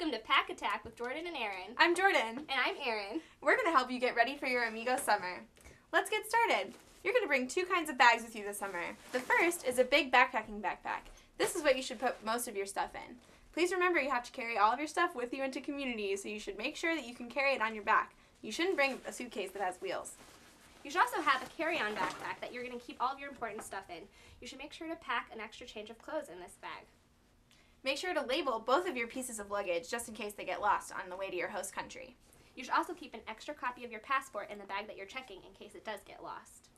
Welcome to Pack Attack with Jordan and Erin. I'm Jordan. And I'm Erin. We're going to help you get ready for your Amigo summer. Let's get started. You're going to bring two kinds of bags with you this summer. The first is a big backpacking backpack. This is what you should put most of your stuff in. Please remember you have to carry all of your stuff with you into community, so you should make sure that you can carry it on your back. You shouldn't bring a suitcase that has wheels. You should also have a carry-on backpack that you're going to keep all of your important stuff in. You should make sure to pack an extra change of clothes in this bag. Make sure to label both of your pieces of luggage just in case they get lost on the way to your host country. You should also keep an extra copy of your passport in the bag that you're checking in case it does get lost.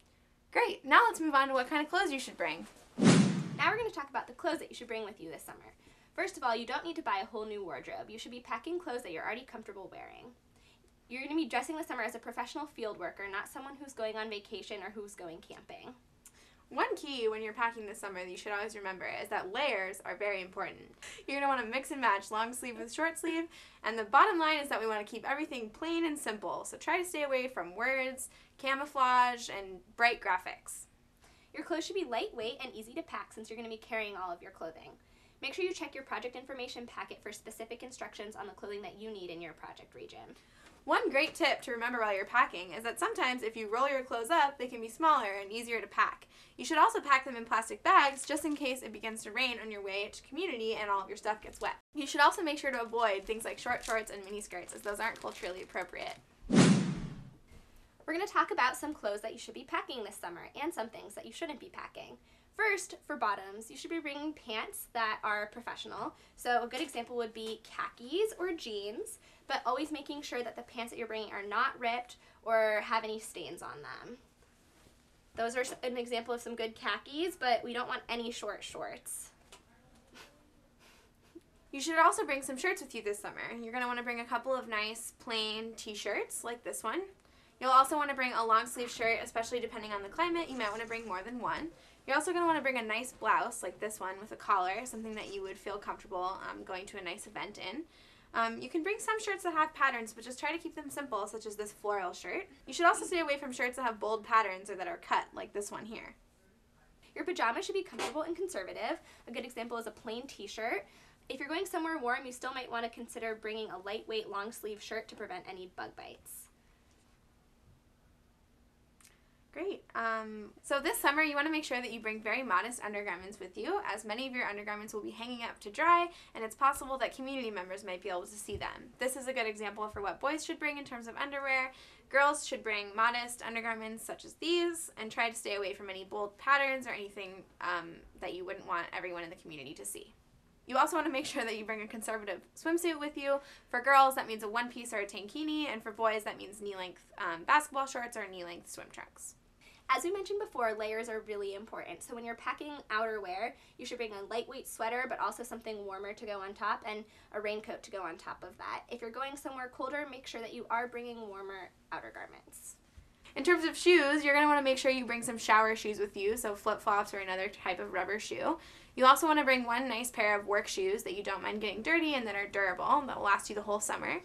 Great, now let's move on to what kind of clothes you should bring. Now we're going to talk about the clothes that you should bring with you this summer. First of all, you don't need to buy a whole new wardrobe. You should be packing clothes that you're already comfortable wearing. You're going to be dressing this summer as a professional field worker, not someone who's going on vacation or who's going camping. One key when you're packing this summer that you should always remember is that layers are very important. You're going to want to mix and match long sleeve with short sleeve, and the bottom line is that we want to keep everything plain and simple, so try to stay away from words, camouflage, and bright graphics. Your clothes should be lightweight and easy to pack since you're going to be carrying all of your clothing. Make sure you check your project information packet for specific instructions on the clothing that you need in your project region. One great tip to remember while you're packing is that sometimes if you roll your clothes up, they can be smaller and easier to pack. You should also pack them in plastic bags just in case it begins to rain on your way to community and all of your stuff gets wet. You should also make sure to avoid things like short shorts and mini skirts, as those aren't culturally appropriate. We're going to talk about some clothes that you should be packing this summer and some things that you shouldn't be packing. First, for bottoms, you should be bringing pants that are professional. So a good example would be khakis or jeans, but always making sure that the pants that you're bringing are not ripped or have any stains on them. Those are an example of some good khakis, but we don't want any short shorts. You should also bring some shirts with you this summer. You're going to want to bring a couple of nice plain t-shirts like this one. You'll also want to bring a long sleeve shirt, especially depending on the climate. You might want to bring more than one. You're also going to want to bring a nice blouse like this one with a collar, something that you would feel comfortable going to a nice event in. You can bring some shirts that have patterns, but just try to keep them simple, such as this floral shirt. You should also stay away from shirts that have bold patterns or that are cut, like this one here. Your pajamas should be comfortable and conservative. A good example is a plain t-shirt. If you're going somewhere warm, you still might want to consider bringing a lightweight long sleeve shirt to prevent any bug bites. Great. So this summer you want to make sure that you bring very modest undergarments with you, as many of your undergarments will be hanging up to dry, and it's possible that community members might be able to see them. This is a good example for what boys should bring in terms of underwear. Girls should bring modest undergarments such as these, and try to stay away from any bold patterns or anything that you wouldn't want everyone in the community to see. You also want to make sure that you bring a conservative swimsuit with you. For girls, that means a one-piece or a tankini, and for boys, that means knee-length basketball shorts or knee-length swim trunks. As we mentioned before, layers are really important. So when you're packing outerwear, you should bring a lightweight sweater, but also something warmer to go on top, and a raincoat to go on top of that. If you're going somewhere colder, make sure that you are bringing warmer outer garments. In terms of shoes, you're going to want to make sure you bring some shower shoes with you, so flip-flops or another type of rubber shoe. You also want to bring one nice pair of work shoes that you don't mind getting dirty and that are durable, that will last you the whole summer.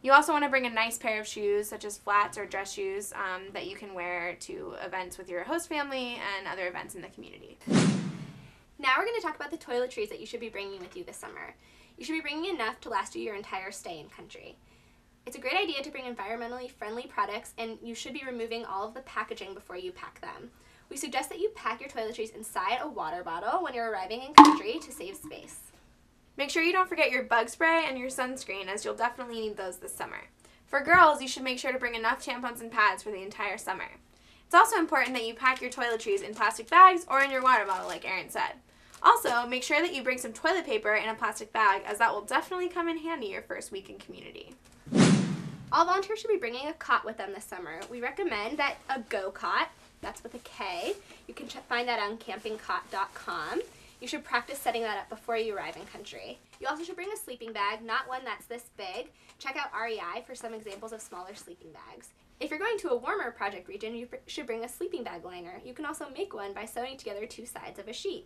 You also want to bring a nice pair of shoes, such as flats or dress shoes, that you can wear to events with your host family and other events in the community. Now we're going to talk about the toiletries that you should be bringing with you this summer. You should be bringing enough to last you your entire stay in country. It's a great idea to bring environmentally friendly products, and you should be removing all of the packaging before you pack them. We suggest that you pack your toiletries inside a water bottle when you're arriving in country to save space. Make sure you don't forget your bug spray and your sunscreen, as you'll definitely need those this summer. For girls, you should make sure to bring enough tampons and pads for the entire summer. It's also important that you pack your toiletries in plastic bags or in your water bottle, like Erin said. Also, make sure that you bring some toilet paper in a plastic bag, as that will definitely come in handy your first week in community. All volunteers should be bringing a cot with them this summer. We recommend that a Go Cot, that's with a K. You can find that on campingcot.com. You should practice setting that up before you arrive in country. You also should bring a sleeping bag, not one that's this big. Check out REI for some examples of smaller sleeping bags. If you're going to a warmer project region, you should bring a sleeping bag liner. You can also make one by sewing together two sides of a sheet.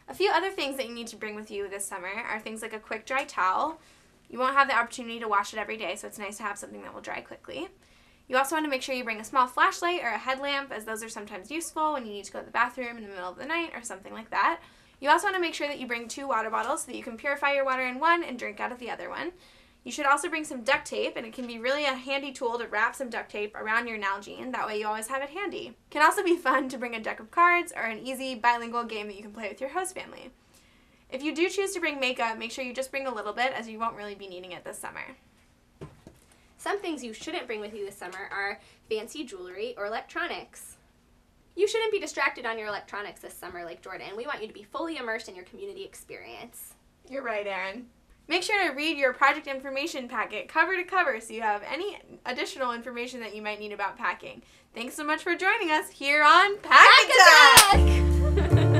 A few other things that you need to bring with you this summer are things like a quick dry towel. You won't have the opportunity to wash it every day, so it's nice to have something that will dry quickly. You also want to make sure you bring a small flashlight or a headlamp, as those are sometimes useful when you need to go to the bathroom in the middle of the night or something like that. You also want to make sure that you bring 2 water bottles so that you can purify your water in one and drink out of the other one. You should also bring some duct tape, and it can be really a handy tool to wrap some duct tape around your Nalgene. That way you always have it handy. It can also be fun to bring a deck of cards or an easy bilingual game that you can play with your host family. If you do choose to bring makeup, make sure you just bring a little bit, as you won't really be needing it this summer. Some things you shouldn't bring with you this summer are fancy jewelry or electronics. You shouldn't be distracted on your electronics this summer like Jordan. We want you to be fully immersed in your community experience. You're right, Erin. Make sure to read your project information packet cover to cover so you have any additional information that you might need about packing. Thanks so much for joining us here on Pack Attack!